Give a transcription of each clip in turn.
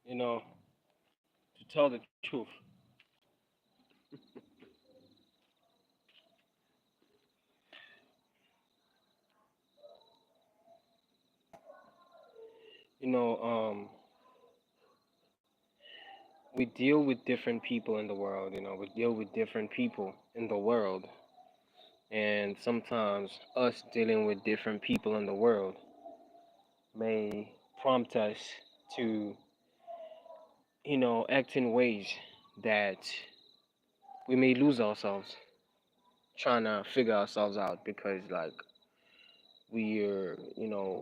you know, to tell the truth. You know, we deal with different people in the world. We deal with different people in the world, and sometimes us dealing with different people in the world may prompt us to, act in ways that we may lose ourselves trying to figure ourselves out because, like, we're,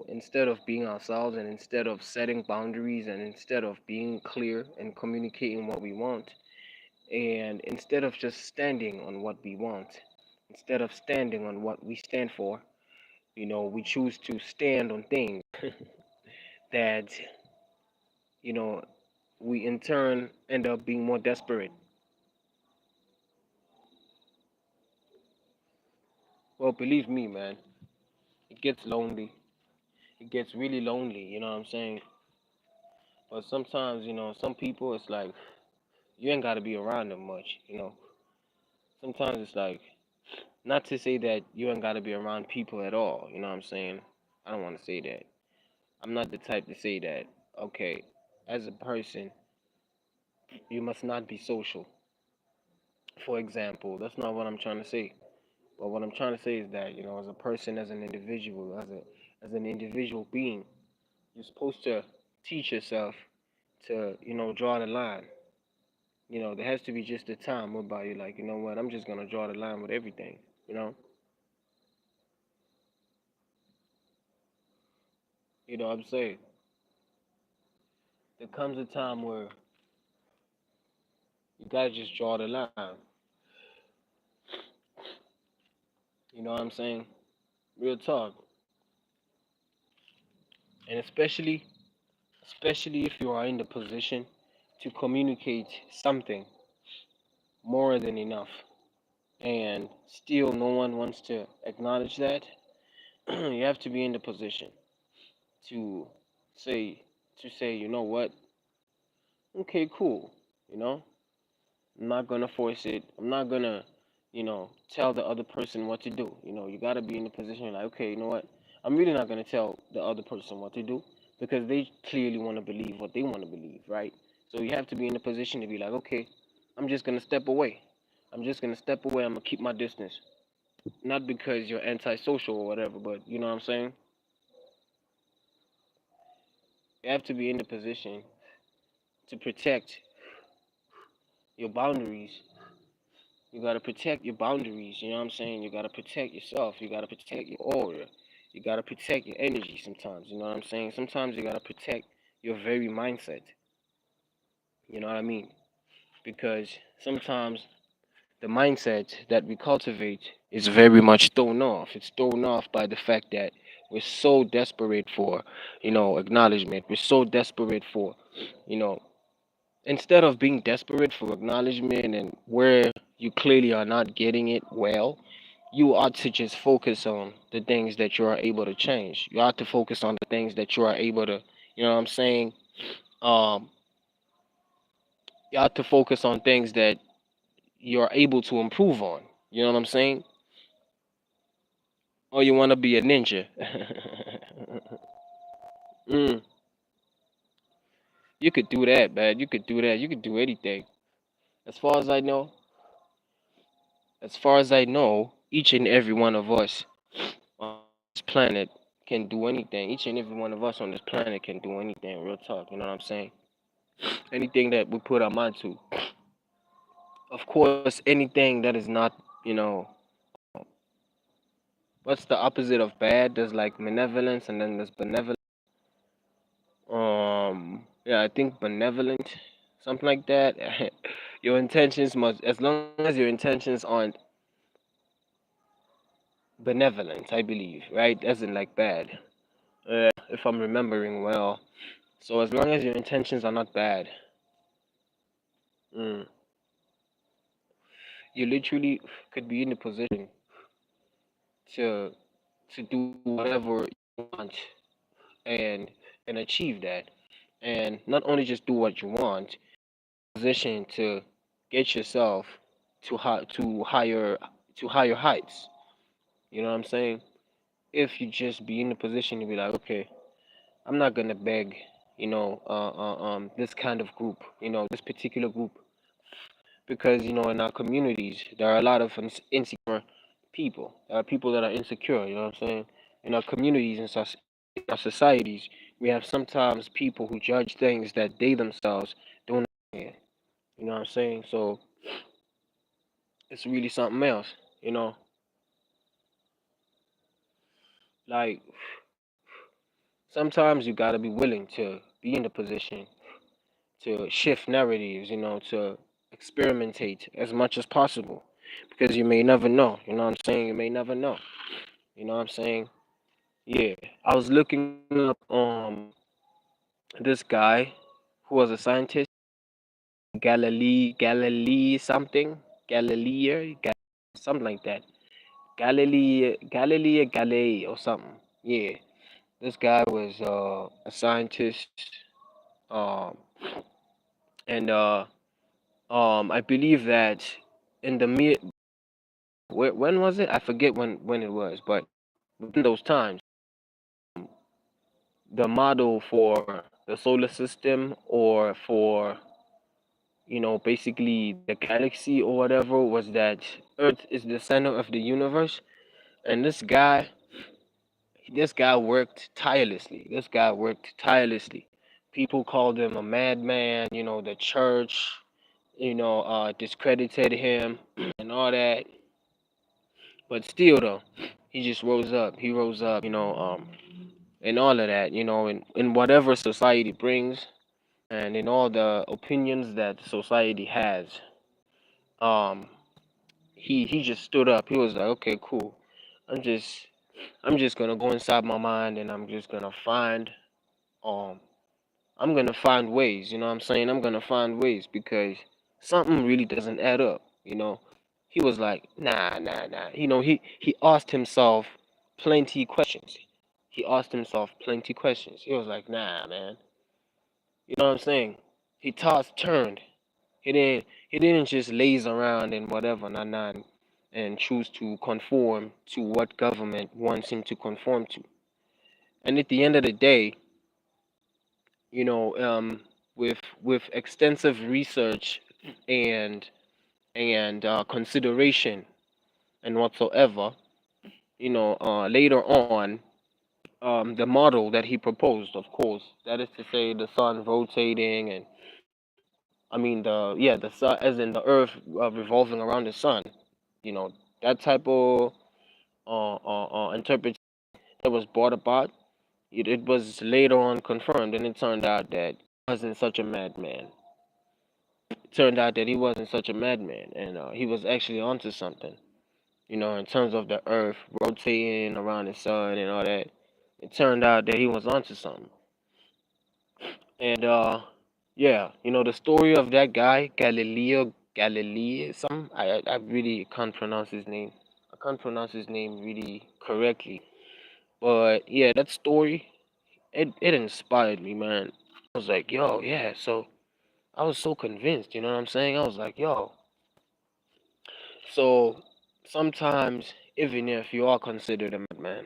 instead of being ourselves and instead of setting boundaries and instead of being clear and communicating what we want, and instead of just standing on what we want, instead of standing on what we stand for, we choose to stand on things that, you know, we in turn end up being more desperate. Well, believe me, man, it gets lonely. It gets really lonely, you know what I'm saying? But sometimes, some people, it's like you ain't got to be around them much. Sometimes it's like, not to say that you ain't got to be around people at all, you know what I'm saying? I don't want to say that. I'm not the type to say that, okay, as a person, you must not be social. For example, that's not what I'm trying to say. But what I'm trying to say is that, as a person, as an individual, as an individual being, you're supposed to teach yourself to, draw the line. There has to be just a time whereby you're like, you know what, I'm just gonna draw the line with everything. You know, what I'm saying. There comes a time where you gotta just draw the line. You know what I'm saying? Real talk. And especially if you are in the position to communicate something more than enough, and still no one wants to acknowledge that, you have to be in the position to say you know what, okay, cool. You know, I'm not gonna force it. I'm not gonna, tell the other person what to do. You gotta be in the position like, okay, you know what? I'm really not gonna tell the other person what to do because they clearly want to believe what they want to believe, right? So you have to be in the position to be like, okay, I'm just gonna step away. I'm just gonna step away. I'm gonna keep my distance. Not because you're antisocial or whatever, but you know what I'm saying? You have to be in the position to protect your boundaries. You gotta protect your boundaries, you know what I'm saying? You gotta protect yourself, you gotta protect your aura, you gotta protect your energy sometimes, you know what I'm saying? Sometimes you gotta protect your very mindset, you know what I mean? Because sometimes the mindset that we cultivate is very much thrown off. It's thrown off by the fact that we're so desperate for, acknowledgement. We're so desperate for, you know, instead of being desperate for acknowledgement and where you clearly are not getting it well, you ought to just focus on the things that you are able to change. You ought to focus on the things that you are able to, you know what I'm saying? Um, you ought to focus on things that you're able to improve on. You know what I'm saying? Or you want to be a ninja. mm, you could do that, man. You could do that. You could do anything. As far as I know, as far as I know, each and every one of us on this planet can do anything. Each and every one of us on this planet can do anything. Real talk. You know what I'm saying? Anything that we put our mind to. Of course, anything that is not, you know, what's the opposite of bad? There's like malevolence and then there's benevolence. Yeah, I think benevolent, something like that. Your intentions must, as long as your intentions aren't benevolent, I believe, right? As in like bad, if I'm remembering well. So as long as your intentions are not bad, mm, you literally could be in the position to do whatever you want and achieve that. and not only just do what you want, position to get yourself to higher heights. You know what I'm saying? If you just be in the position to be like, okay, I'm not gonna beg, this kind of group, this particular group, because in our communities there are a lot of insecure people. There are people that are insecure. You know what I'm saying? In our communities and in our societies, we have sometimes people who judge things that they themselves don't understand. You know what I'm saying? So it's really something else. You know, like sometimes you gotta be willing to be in the position to shift narratives. To experimentate as much as possible, because you may never know. You know what I'm saying? You may never know. You know what I'm saying? Yeah, I was looking up this guy who was a scientist, Galilee something, something like that. Galilei or something. Yeah, this guy was a scientist, um, and I believe that in the when was it? I forget when it was, but within those times, the model for the solar system, or for basically the galaxy or whatever, was that Earth is the center of the universe. And this guy worked tirelessly. This guy worked tirelessly. People called him a madman. The church, discredited him and all that. But still, though, he just rose up. He rose up, and all of that, in whatever society brings, and in all the opinions that society has. Um, he just stood up. He was like, okay, cool. I'm just I'm just gonna go inside my mind, and um I'm gonna find ways, you know what I'm saying? I'm gonna find ways, because something really doesn't add up, you know. He was like, nah. He asked himself plenty questions. He asked himself plenty questions. He was like, nah, man. You know what I'm saying? He tossed, turned. He didn't just laze around and whatever, and choose to conform to what government wants him to conform to. And at the end of the day, you know, with extensive research and consideration and whatsoever, later on, the model that he proposed, of course, that is to say, the sun rotating, and I mean the sun, as in the Earth revolving around the sun. That type of interpretation that was brought about, it was later on confirmed, and it turned out that he wasn't such a madman. It turned out that he wasn't such a madman, and he was actually onto something. In terms of the Earth rotating around the sun and all that, it turned out that he was onto something. And yeah, the story of that guy, Galileo Galilei, something. I really can't pronounce his name. I can't pronounce his name really correctly. But yeah, that story, it inspired me, man. I was like, yo, yeah. So I was so convinced. You know what I'm saying? I was like, yo. So sometimes, even if you are considered a madman,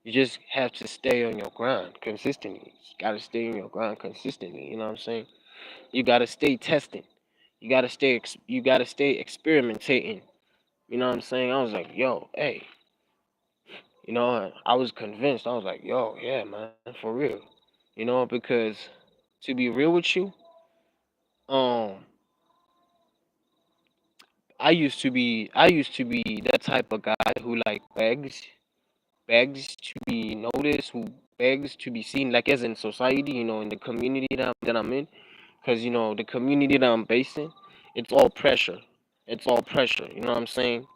you just have to stay on your ground consistently. You just gotta stay on your ground consistently. You know what I'm saying? You gotta stay testing. You gotta stay experimentating. You know what I'm saying? I was like, yo, hey, I was convinced. I was like, yo, yeah, man, for real. Because to be real with you, um, I used to be that type of guy who like begs to be noticed, who begs to be seen, like as in society, in the community that I'm in, because the community that I'm based in, it's all pressure. It's all pressure. You know what I'm saying?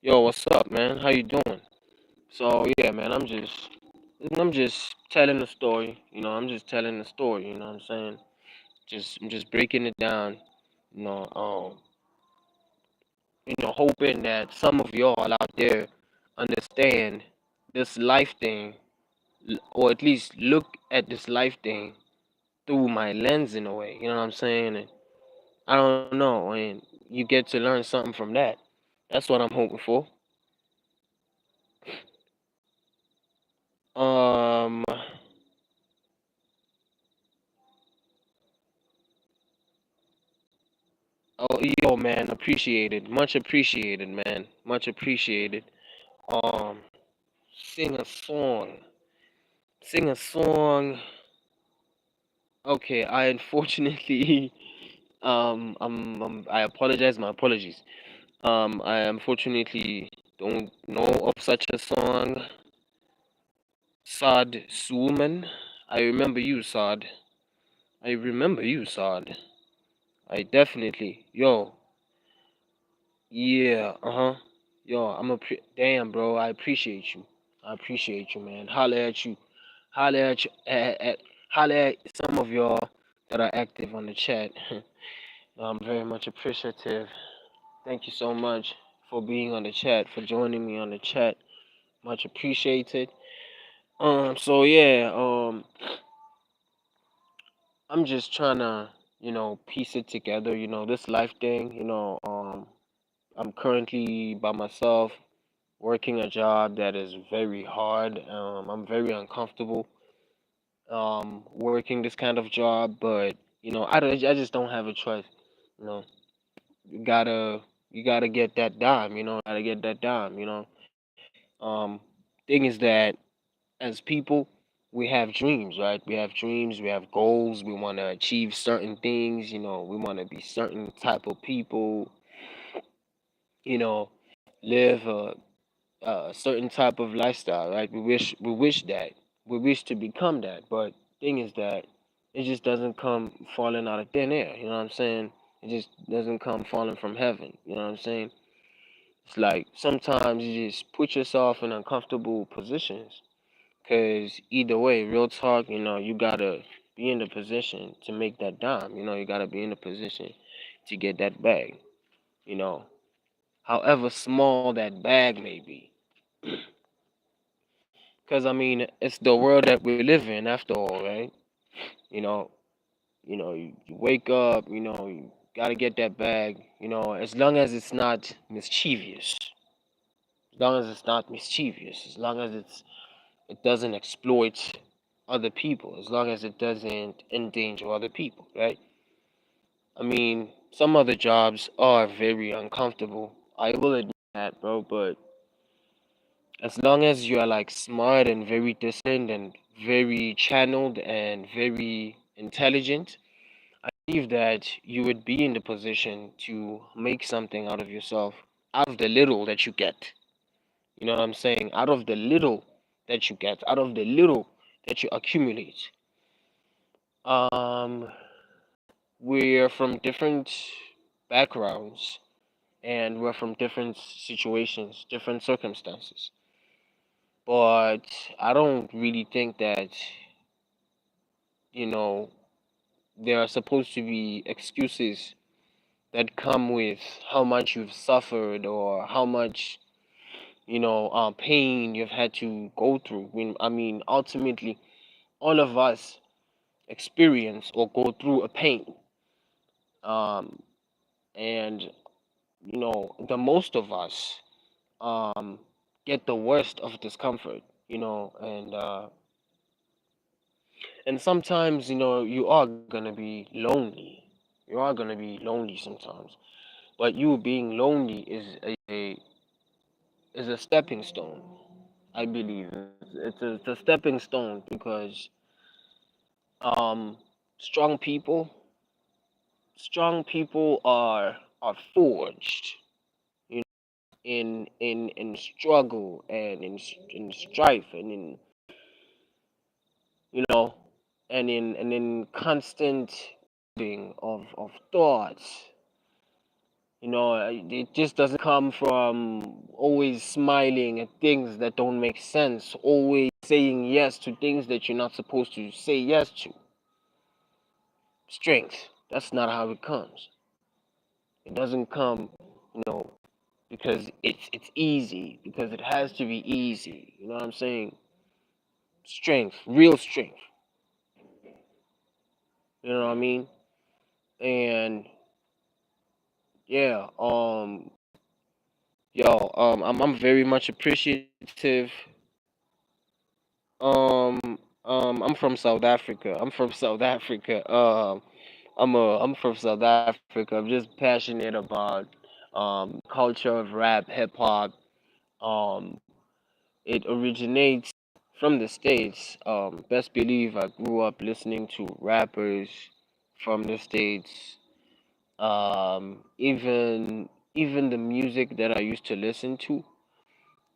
Yo, what's up, man? How you doing? So yeah, man, I'm just telling the story. I'm just telling the story. You know what I'm saying? I'm just breaking it down. You know, um, hoping that some of y'all out there understand this life thing. or at least look at this life thing through my lens in a way. You know what I'm saying? And I don't know, and you get to learn something from that. That's what I'm hoping for. Um, oh, yo, man, appreciated, much appreciated, man, much appreciated. Um, sing a song, sing a song. Okay, I unfortunately, I apologize. My apologies. I unfortunately don't know of such a song. Sad Suman. I remember you, Sad. I remember you, Sad. I definitely, yo, yeah, yo, damn, bro. I appreciate you. I appreciate you, man. Holla at you. Holla at you. Holla at some of y'all that are active on the chat. I'm very much appreciative. Thank you so much for being on the chat, for joining me on the chat. Much appreciated. So yeah, I'm just trying to, piece it together, this life thing, I'm currently by myself working a job that is very hard. I'm very uncomfortable working this kind of job, but I just don't have a choice. You know, you gotta you gotta get that dime. Gotta get that dime. Um, thing is that as people, we have dreams, right? We have dreams, we have goals. We want to achieve certain things. We want to be certain type of people. You know, live a certain type of lifestyle, right? We wish that we wish to become that, but thing is that it just doesn't come falling out of thin air. You know what I'm saying? It just doesn't come falling from heaven. You know what I'm saying? It's like sometimes you just put yourself in uncomfortable positions, because either way, real talk, you gotta be in the position to make that dime. You gotta be in the position to get that bag. You know, however small that bag may be. Because I mean, it's the world that we live in after all, right? You know, you wake up, you gotta get that bag. As long as it's not mischievous, as long as it's not mischievous, as long as it doesn't exploit other people, as long as it doesn't endanger other people, right? I mean, some other jobs are very uncomfortable. I will admit that, bro. But as long as you are like smart and very disciplined and very channeled and very intelligent, I believe that you would be in the position to make something out of yourself, out of the little that you get. You know what I'm saying? Out of the little that you get, out of the little that you accumulate. Um, we're from different backgrounds and we're from different situations, different circumstances. But I don't really think that, you know, there are supposed to be excuses that come with how much you've suffered or how much, pain you've had to go through. I mean, ultimately, all of us experience or go through a pain. Um, and, the most of us um, get the worst of discomfort, and sometimes, you are gonna be lonely. You are gonna be lonely sometimes. But you being lonely is a stepping stone, I believe. It's a stepping stone because um strong people strong people are forged, you know, in struggle and in strife and in you know and in constant building of thoughts. It just doesn't come from always smiling at things that don't make sense, always saying yes to things that you're not supposed to say yes to. Strength. That's not how it comes. It doesn't come, you know, because it's easy, because it has to be easy. You know what I'm saying? strength, real strength. You know what I mean? And yeah, I'm very much appreciative. I'm from South Africa. I'm from South Africa. I'm from South Africa. I'm just passionate about culture of rap, hip hop. Um, it originates from the States. Best believe I grew up listening to rappers from the States. Even the music that I used to listen to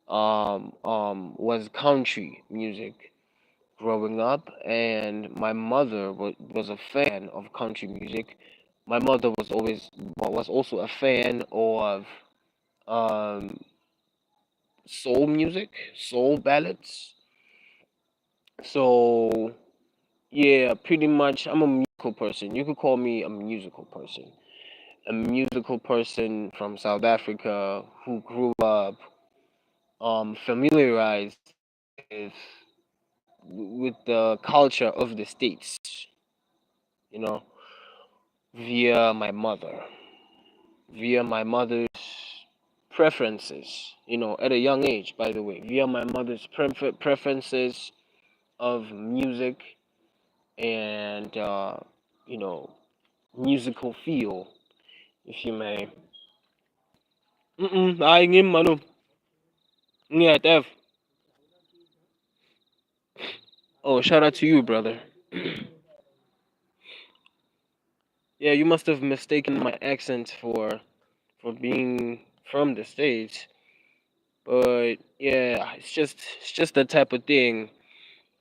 was country music growing up, and my mother was a fan of country music. My mother was also a fan of um, soul music, soul ballads. So yeah, pretty much I'm a musical person. You could call me a musical person. A musical person from South Africa who grew up familiarized with the culture of the states, you know, via my mother, via my mother's preferences, at a young age, by the way, via my mother's preferences of music and you know, musical feel, if you may. Ay ngim mano, yeah, Dev. Oh, shout out to you, brother. Yeah, you must have mistaken my accent for being from the States. But yeah, it's just the type of thing.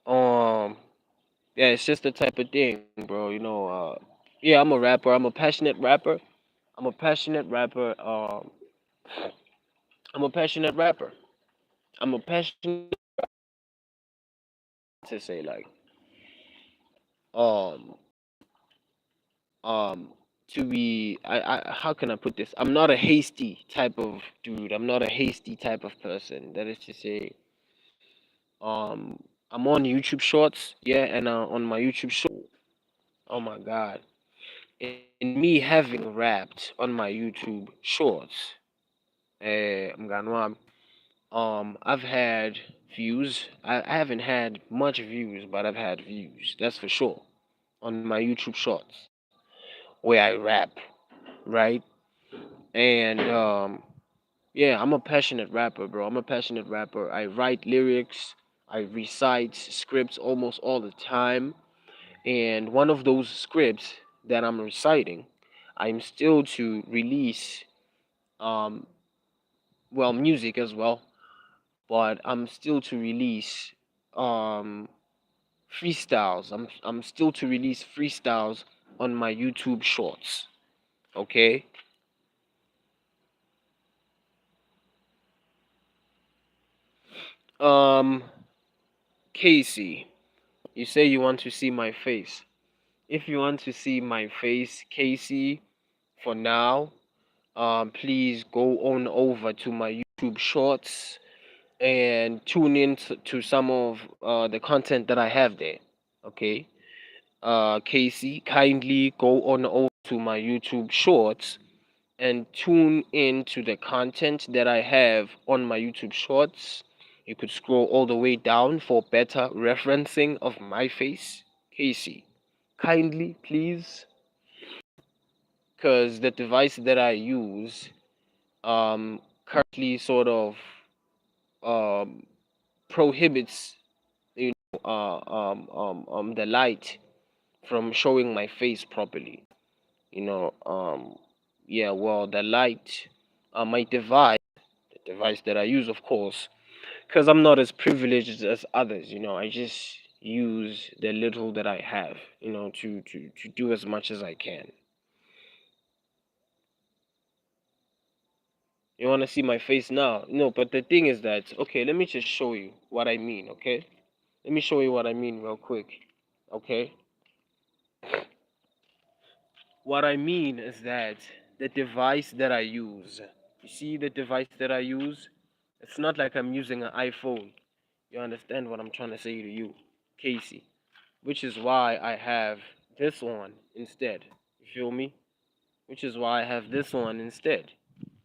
Um, yeah, it's just the type of thing, bro. Yeah, I'm a rapper. I'm a passionate rapper. I'm a passionate rapper. I'm a passionate rapper. I'm a passionate to say like um um to be I how can I put this? I'm not a hasty type of dude. I'm not a hasty type of person. That is to say, um I'm on YouTube Shorts, yeah, and on my YouTube show. Oh my God. In me having rapped on my YouTube Shorts, mngani I've had views. I haven't had much views, but I've had views. That's for sure. On my YouTube Shorts, where I rap, right? And yeah, I'm a passionate rapper, bro. I'm a passionate rapper. I write lyrics. I recite scripts almost all the time. And one of those scripts that I'm reciting, I'm still to release um well, music as well, but I'm still to release um freestyles. I'm still to release freestyles on my YouTube Shorts. Okay. Um, Casey, you say you want to see my face. If you want to see my face, Casey, for now, please go on over to my YouTube Shorts and tune in to some of the content that I have there. Okay. Casey, kindly go on over to my YouTube Shorts and tune in to the content that I have on my YouTube Shorts. You could scroll all the way down for better referencing of my face. Casey, kindly, please, because the device that I use currently sort of um, prohibits the light from showing my face properly. You know, yeah, well, the light, my device that I use, of course, because I'm not as privileged as others. I just use the little that I have, to do as much as I can. You want to see my face now? No, but the thing is that, okay, let me just show you what I mean, okay? Let me show you what I mean real quick, okay? What I mean is that the device that I use, you see the device that I use? It's not like I'm using an iPhone. You understand what I'm trying to say to you? Casey, which is why I have this one instead. You feel me? Which is why I have this one instead.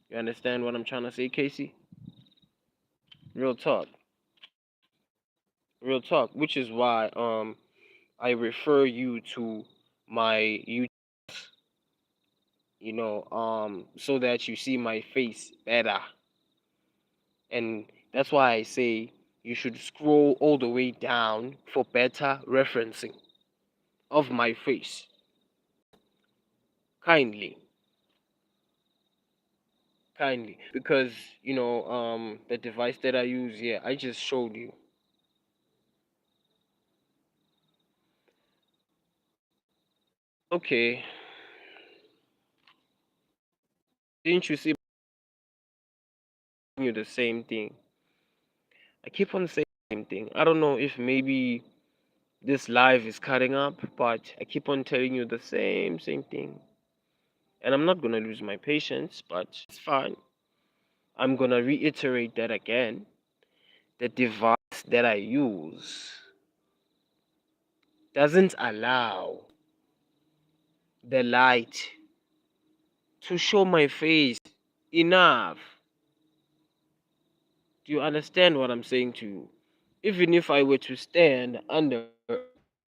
You understand what I'm trying to say, Casey? Real talk. Real talk. Which is why I refer you to my YouTube, so that you see my face better. And that's why I say you should scroll all the way down for better referencing of my face. Kindly. Kindly. Because, the device that I use, yeah, I just showed you. Okay. Didn't you see you the same thing? I keep on saying the same thing. I don't know if maybe this live is cutting up, but I keep on telling you the same thing. And I'm not gonna lose my patience, but it's fine. I'm gonna reiterate that again. The device that I use doesn't allow the light to show my face enough. Do you understand what I'm saying to you? Even if I were to stand under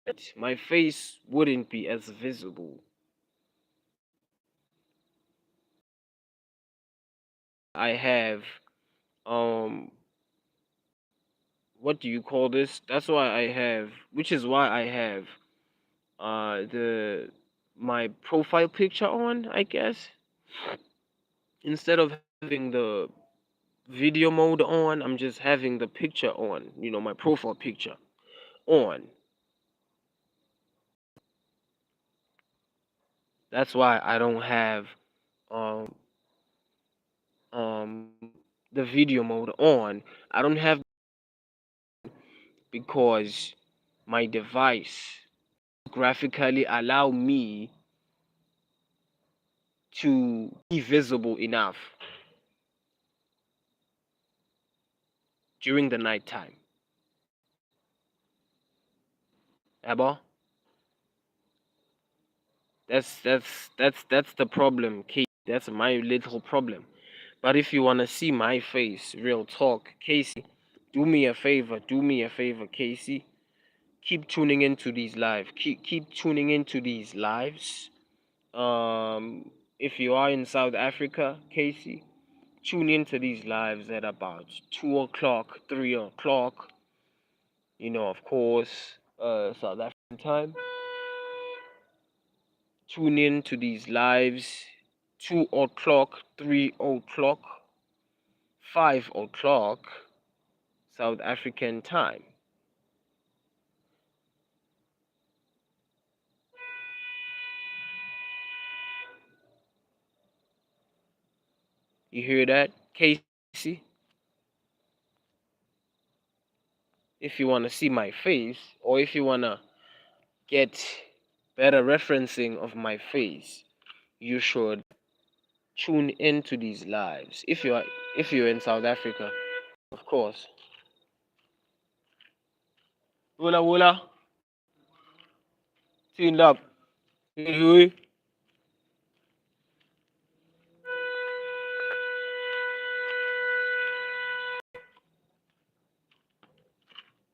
it, my face wouldn't be as visible. I have um what do you call this? That's why I have, which is why I have the my profile picture on, I guess. Instead of having the video mode on, I'm just having the picture on, my profile picture on. That's why I don't have um um the video mode on. I don't have, because my device graphically allow me to be visible enough during the nighttime. Abo, that's the problem, Kate. That's my little problem. But if you wanna see my face, real talk, Casey, do me a favor, Casey. Keep tuning into these live. Keep tuning into these lives. If you are in South Africa, Casey, tune into these lives at about 2 o'clock, 3 o'clock. Of course, South African time. Tune in to these lives 2 o'clock, 3 o'clock, 5 o'clock South African time. You hear that, Casey? If you want to see my face, or if you want to get better referencing of my face, you should tune into these lives. If you're in South Africa, of course. Wula wula, tuned up.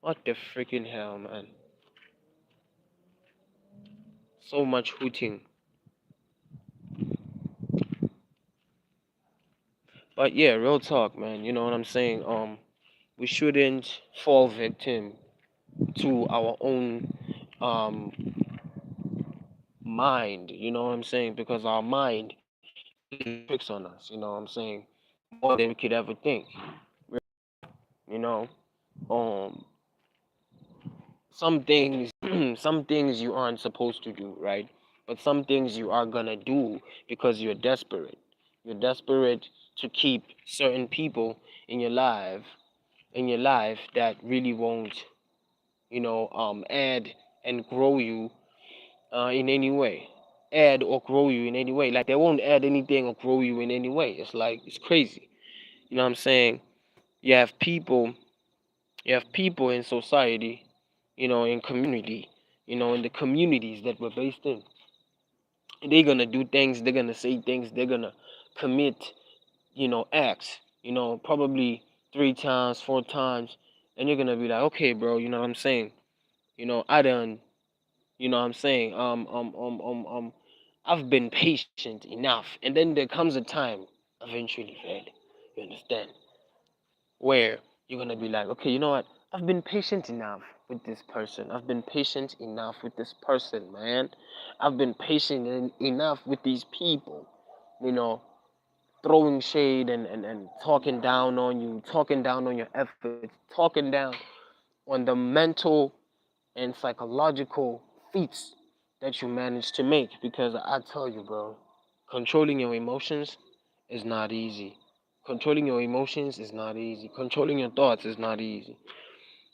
What the freaking hell, man? So much hooting. But yeah, real talk, man. You know what I'm saying? We shouldn't fall victim to our own um mind. You know what I'm saying? Because our mind tricks on us. You know what I'm saying? More than we could ever think. You know, um, some things, some things you aren't supposed to do, right? But some things you are gonna do because you're desperate. You're desperate to keep certain people in your life, that really won't, add and grow you in any way. Add or grow you in any way. Like they won't add anything or grow you in any way. It's like it's crazy. You know what I'm saying? You have people, you have people in society, in community, in the communities that we're based in. They're gonna do things, they're gonna say things, they're gonna commit, acts, probably 3 times, 4 times, and you're gonna be like, okay, bro, you know what I'm saying? I done, what I'm saying, I've been patient enough, and then there comes a time, eventually, Fred, you understand, where you're gonna be like, okay, you know what? I've been patient enough with this person. I've been patient enough with this person, man. I've been patient enough with these people, you know, throwing shade and talking down on you, talking down on your efforts, talking down on the mental and psychological feats that you manage to make. Because I tell you, bro, controlling your emotions is not easy. Controlling your emotions is not easy. Controlling your thoughts is not easy.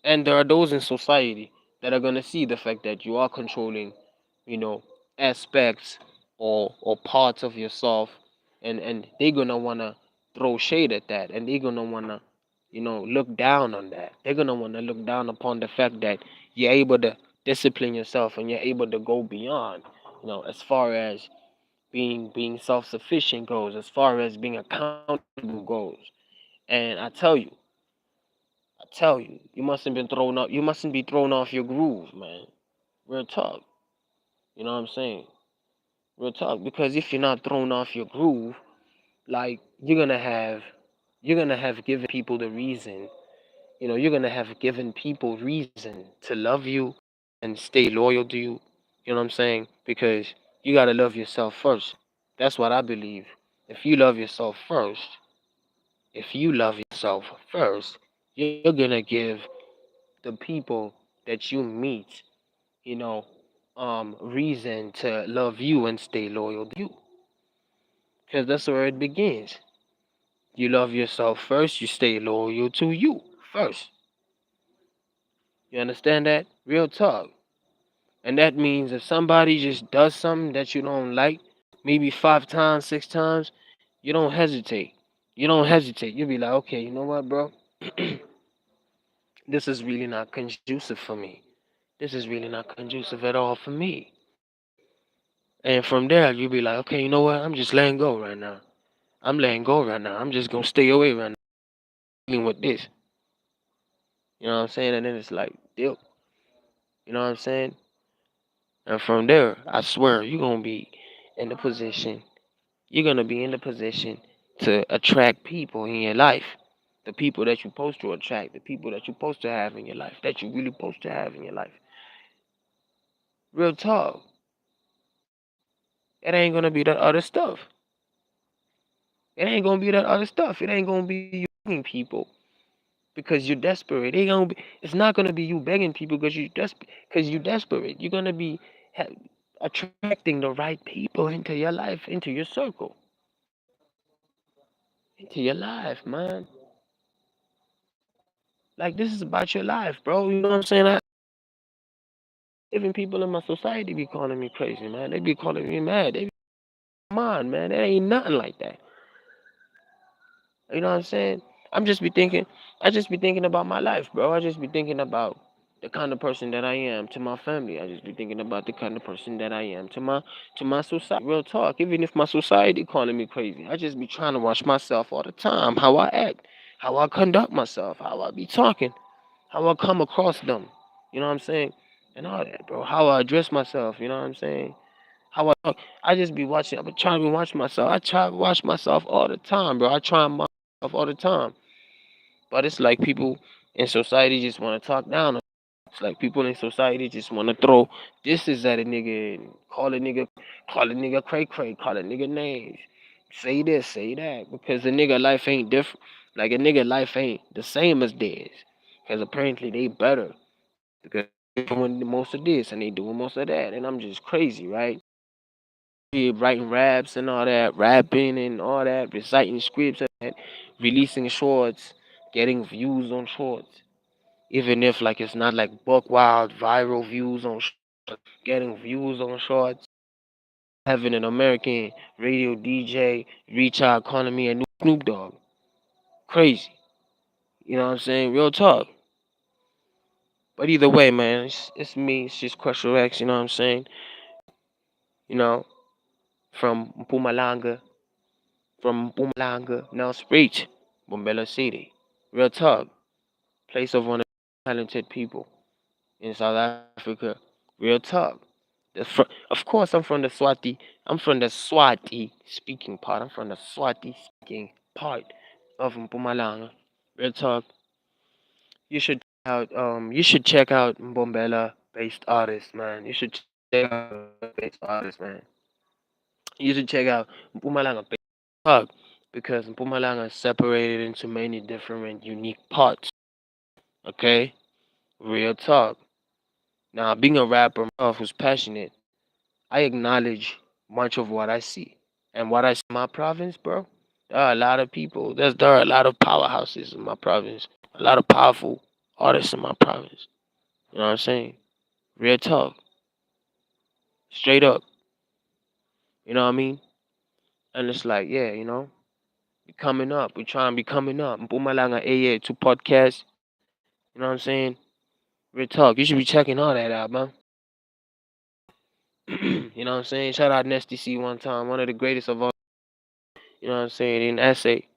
And there are those in society that are gonna see the fact that you are controlling, you know, aspects or parts of yourself, and they're gonna wanna throw shade at that, and they're gonna wanna, look down on that. They're gonna wanna look down upon the fact that you're able to discipline yourself and you're able to go beyond, as far as being self sufficient goes, as far as being accountable goes. And I tell you, you mustn't been thrown off. You mustn't be thrown off your groove, man. Real talk. You know what I'm saying? Real talk. Because if you're not thrown off your groove, like you're gonna have given people the reason. You're gonna have given people reason to love you and stay loyal to you. You know what I'm saying? Because you gotta love yourself first. That's what I believe. If you love yourself first, if you love yourself first, you're gonna give the people that you meet, you know, reason to love you and stay loyal to you. Because that's where it begins. You love yourself first, you stay loyal to you first. You understand that? Real talk. And that means if somebody just does something that you don't like, maybe 5 times, 6 times, you don't hesitate. You don't hesitate. You'll be like, okay, you know what, bro? This is really not conducive for me. This is really not conducive at all for me. And from there, you'll be like, okay, you know what? I'm just letting go right now. I'm letting go right now. I'm just gonna stay away right now, dealing with this. You know what I'm saying? And then it's like, deal. You know what I'm saying? And from there, I swear, in the position. You're gonna be in the position to attract people in your life. The people that you're supposed to attract, the people that you're supposed to have in your life, that you really supposed to have in your life. Real talk. It ain't gonna be that other stuff. It ain't gonna be that other stuff. It ain't gonna be you begging people because you're desperate. It's not gonna be you begging people because you're desperate. You're gonna be ha- attracting the right people into your life, into your circle, into your life, man. Like this is about your life, bro. You know what I'm saying? Even people in my society be calling me crazy, man. They be calling me mad. They be, come on, man. There ain't nothing like that. You know what I'm saying? I'm just be thinking. I just be thinking about my life, bro. I just be thinking about the kind of person that I am to my family. I just be thinking about the kind of person that I am to my society. Real talk. Even if my society calling me crazy, I just be trying to watch myself all the time. How I act, how I conduct myself, how I be talking, how I come across them. You know what I'm saying? And all that, bro. How I address myself. You know what I'm saying? How I talk. I just be watching. I be trying to watch myself. I try to watch myself all the time, bro. I try myself all the time. But it's like people in society just want to talk down. It's like people in society just want to throw this is at a nigga and call a nigga cray cray, call a nigga names, say this, say that, because the nigga life ain't different. Like a nigga life ain't the same as theirs, because apparently they better because they doing most of this and they doing most of that, and I'm just crazy, right? Be writing raps and all that, rapping and all that, reciting scripts and that, releasing shorts, getting views on shorts. Even if like it's not like buck wild viral views on getting views on shorts, having an American radio DJ reach our economy and Snoop Dogg. Crazy. You know what I'm saying? Real talk. But either way, man, it's me. It's just Krusher Recs. You know what I'm saying? You know, from Mpumalanga, now Speech, Bombela City. Real talk. Place of one of the talented people in South Africa. Real talk. Of course, I'm from the Swati. I'm from the Swati speaking part. I'm from the Swati speaking part of Mpumalanga. Real talk. You should check out Mbombela based artists, man. You should check out based artists, man. You should check out Mpumalanga based talk because Mpumalanga is separated into many different unique parts. Okay? Real talk. Now, being a rapper myself who's passionate, I acknowledge much of what I see. And what I see in my province, bro, there are a lot of people. There are a lot of powerhouses in my province. A lot of powerful artists in my province. You know what I'm saying? Real talk. Straight up. You know what I mean? And it's like, yeah, we coming up. We trying to be coming up. Mpumalanga AA to podcast. You know what I'm saying? Real talk. You should be checking all that out, man. You know what I'm saying? Shout out Nesty C one time. One of the greatest of all. You know what I'm saying? In essay.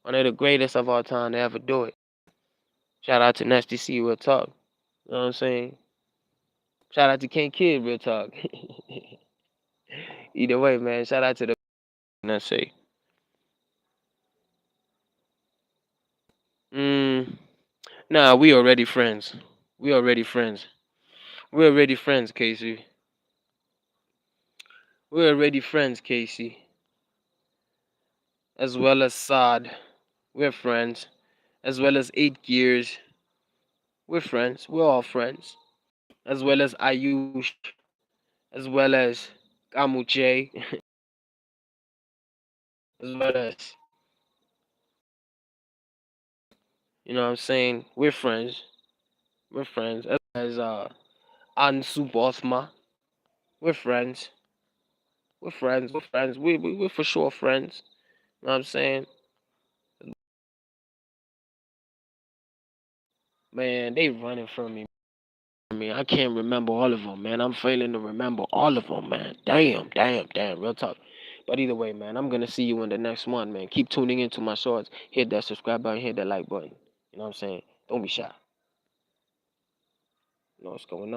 One of the greatest of all time to ever do it. Shout out to Nasty C, real talk. You know what I'm saying? Shout out to King Kid, real talk. Either way, man. Shout out to the Nasty. Mm, nah, we already friends. We already friends. We're already friends, Casey. We're already friends, Casey. As well as Sod. We're friends. As well as 8 Gears. We're friends. We're all friends. As well as Ayush. As well as Kamuche. As well as, you know what I'm saying? We're friends. We're friends. As Ansu Bosma. We're friends. We're friends. We're friends. We're for sure friends. You know what I'm saying? Man, they running from me. I mean, I can't remember all of them, man. I'm failing to remember all of them, man. Damn. Real talk. But either way, man, I'm gonna see you in the next one, man. Keep tuning into my shorts. Hit that subscribe button. Hit that like button. You know what I'm saying? Don't be shy. You know what's going on.